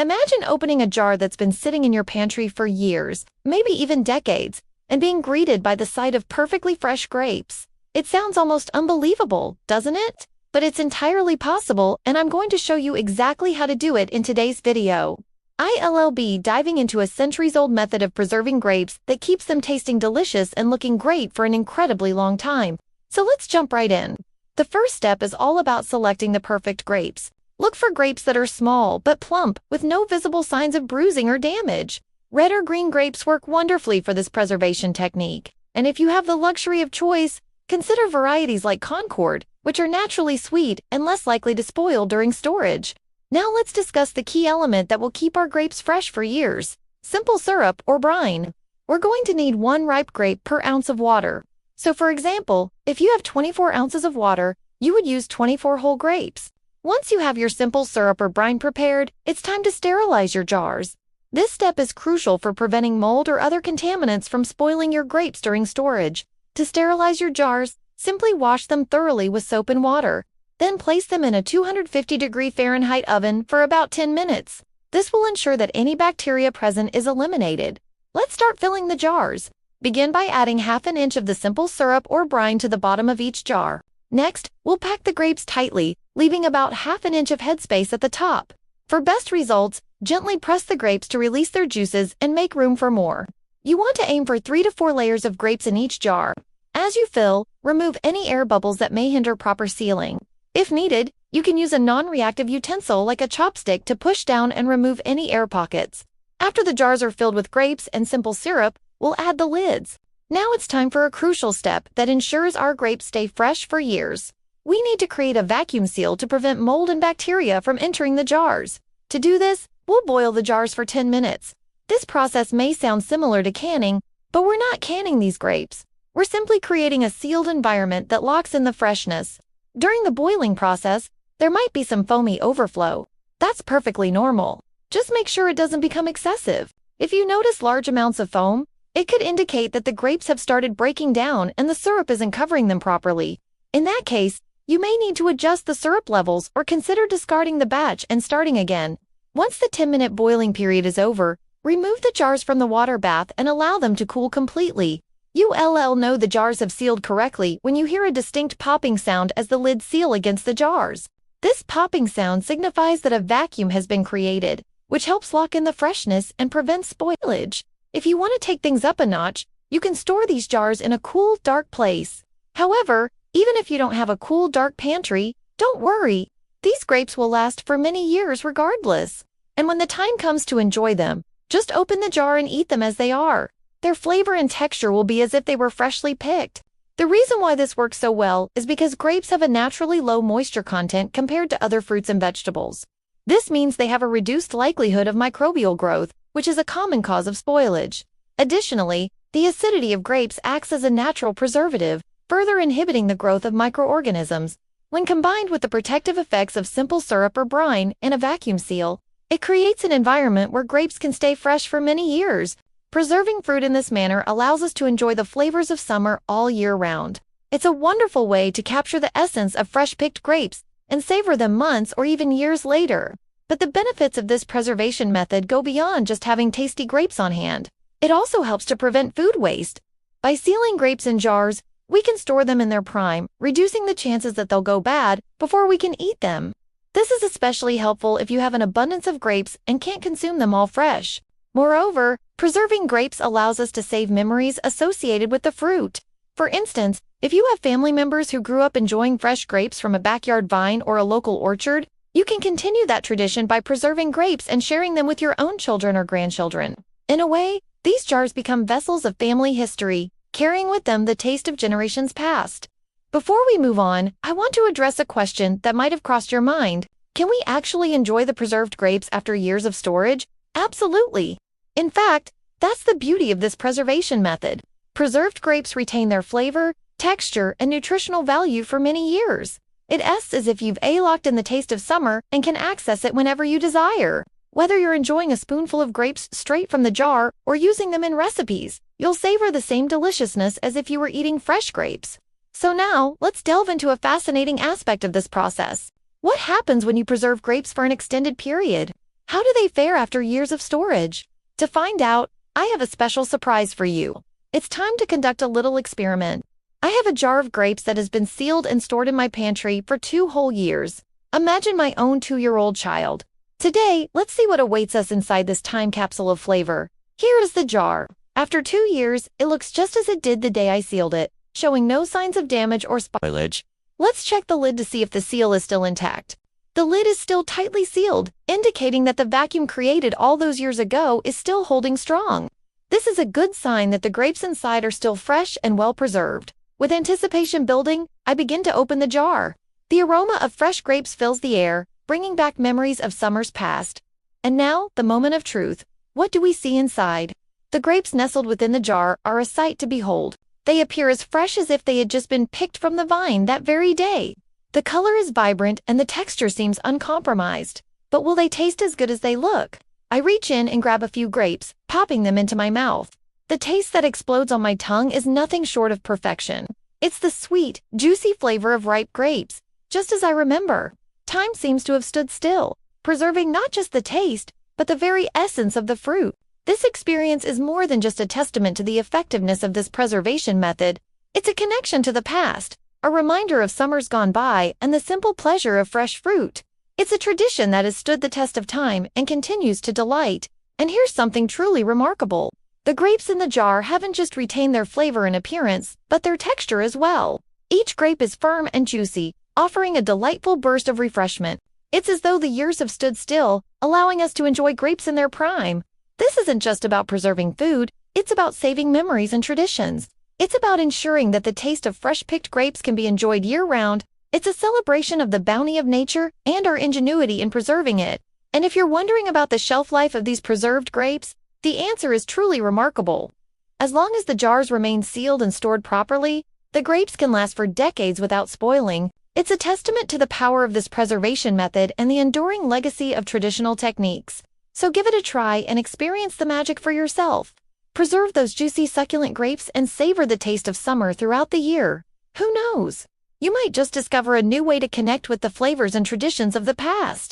Imagine opening a jar that's been sitting in your pantry for years, maybe even decades, and being greeted by the sight of perfectly fresh grapes. It sounds almost unbelievable, doesn't it? But it's entirely possible, and I'm going to show you exactly how to do it in today's video. I'll be diving into a centuries-old method of preserving grapes that keeps them tasting delicious and looking great for an incredibly long time. So let's jump right in. The first step is all about selecting the perfect grapes. Look for grapes that are small but plump, with no visible signs of bruising or damage. Red or green grapes work wonderfully for this preservation technique. And if you have the luxury of choice, consider varieties like Concord, which are naturally sweet and less likely to spoil during storage. Now let's discuss the key element that will keep our grapes fresh for years: simple syrup or brine. We're going to need 1 ripe grape per ounce of water. So for example, if you have 24 ounces of water, you would use 24 whole grapes. Once you have your simple syrup or brine prepared, it's time to sterilize your jars. This step is crucial for preventing mold or other contaminants from spoiling your grapes during storage. To sterilize your jars, simply wash them thoroughly with soap and water. Then place them in a 250-degree Fahrenheit oven for about 10 minutes. This will ensure that any bacteria present is eliminated. Let's start filling the jars. Begin by adding half an inch of the simple syrup or brine to the bottom of each jar. Next, we'll pack the grapes tightly, leaving about half an inch of headspace at the top. For best results, gently press the grapes to release their juices and make room for more. You want to aim for 3 to 4 layers of grapes in each jar. As you fill, remove any air bubbles that may hinder proper sealing. If needed, you can use a non-reactive utensil like a chopstick to push down and remove any air pockets. After the jars are filled with grapes and simple syrup, we'll add the lids. Now it's time for a crucial step that ensures our grapes stay fresh for years. We need to create a vacuum seal to prevent mold and bacteria from entering the jars. To do this, we'll boil the jars for 10 minutes. This process may sound similar to canning, but we're not canning these grapes. We're simply creating a sealed environment that locks in the freshness. During the boiling process, there might be some foamy overflow. That's perfectly normal. Just make sure it doesn't become excessive. If you notice large amounts of foam, it could indicate that the grapes have started breaking down and the syrup isn't covering them properly. In that case, you may need to adjust the syrup levels or consider discarding the batch and starting again. Once the 10-minute boiling period is over, remove the jars from the water bath and allow them to cool completely. You'll know the jars have sealed correctly when you hear a distinct popping sound as the lids seal against the jars. This popping sound signifies that a vacuum has been created, which helps lock in the freshness and prevents spoilage. If you want to take things up a notch, you can store these jars in a cool, dark place. However, even if you don't have a cool, dark pantry, don't worry. These grapes will last for many years regardless. And when the time comes to enjoy them, just open the jar and eat them as they are. Their flavor and texture will be as if they were freshly picked. The reason why this works so well is because grapes have a naturally low moisture content compared to other fruits and vegetables. This means they have a reduced likelihood of microbial growth, which is a common cause of spoilage. Additionally, the acidity of grapes acts as a natural preservative, further inhibiting the growth of microorganisms. When combined with the protective effects of simple syrup or brine and a vacuum seal, it creates an environment where grapes can stay fresh for many years. Preserving fruit in this manner allows us to enjoy the flavors of summer all year round. It's a wonderful way to capture the essence of fresh-picked grapes and savor them months or even years later. But the benefits of this preservation method go beyond just having tasty grapes on hand. It also helps to prevent food waste. By sealing grapes in jars, we can store them in their prime, reducing the chances that they'll go bad before we can eat them. This is especially helpful if you have an abundance of grapes and can't consume them all fresh. Moreover, preserving grapes allows us to save memories associated with the fruit. For instance, if you have family members who grew up enjoying fresh grapes from a backyard vine or a local orchard, you can continue that tradition by preserving grapes and sharing them with your own children or grandchildren. In a way, these jars become vessels of family history, carrying with them the taste of generations past. Before we move on, I want to address a question that might have crossed your mind. Can we actually enjoy the preserved grapes after years of storage? Absolutely. In fact, that's the beauty of this preservation method. Preserved grapes retain their flavor, texture, and nutritional value for many years. It's as if you've locked in the taste of summer and can access it whenever you desire. Whether you're enjoying a spoonful of grapes straight from the jar or using them in recipes, you'll savor the same deliciousness as if you were eating fresh grapes. So now, let's delve into a fascinating aspect of this process. What happens when you preserve grapes for an extended period? How do they fare after years of storage? To find out, I have a special surprise for you. It's time to conduct a little experiment. I have a jar of grapes that has been sealed and stored in my pantry for 2 whole years. Imagine my own 2-year-old child. Today, let's see what awaits us inside this time capsule of flavor. Here is the jar. After 2 years, it looks just as it did the day I sealed it, showing no signs of damage or spoilage. Let's check the lid to see if the seal is still intact. The lid is still tightly sealed, indicating that the vacuum created all those years ago is still holding strong. This is a good sign that the grapes inside are still fresh and well preserved. With anticipation building, I begin to open the jar. The aroma of fresh grapes fills the air, bringing back memories of summers past. And now, the moment of truth. What do we see inside? The grapes nestled within the jar are a sight to behold. They appear as fresh as if they had just been picked from the vine that very day. The color is vibrant and the texture seems uncompromised. But will they taste as good as they look? I reach in and grab a few grapes, popping them into my mouth. The taste that explodes on my tongue is nothing short of perfection. It's the sweet, juicy flavor of ripe grapes, just as I remember. Time seems to have stood still, preserving not just the taste, but the very essence of the fruit. This experience is more than just a testament to the effectiveness of this preservation method. It's a connection to the past, a reminder of summers gone by and the simple pleasure of fresh fruit. It's a tradition that has stood the test of time and continues to delight. And here's something truly remarkable. The grapes in the jar haven't just retained their flavor and appearance, but their texture as well. Each grape is firm and juicy, offering a delightful burst of refreshment. It's as though the years have stood still, allowing us to enjoy grapes in their prime. This isn't just about preserving food, it's about saving memories and traditions. It's about ensuring that the taste of fresh-picked grapes can be enjoyed year-round. It's a celebration of the bounty of nature and our ingenuity in preserving it. And if you're wondering about the shelf life of these preserved grapes, the answer is truly remarkable. As long as the jars remain sealed and stored properly, the grapes can last for decades without spoiling. It's a testament to the power of this preservation method and the enduring legacy of traditional techniques. So give it a try and experience the magic for yourself. Preserve those juicy, succulent grapes and savor the taste of summer throughout the year. Who knows? You might just discover a new way to connect with the flavors and traditions of the past.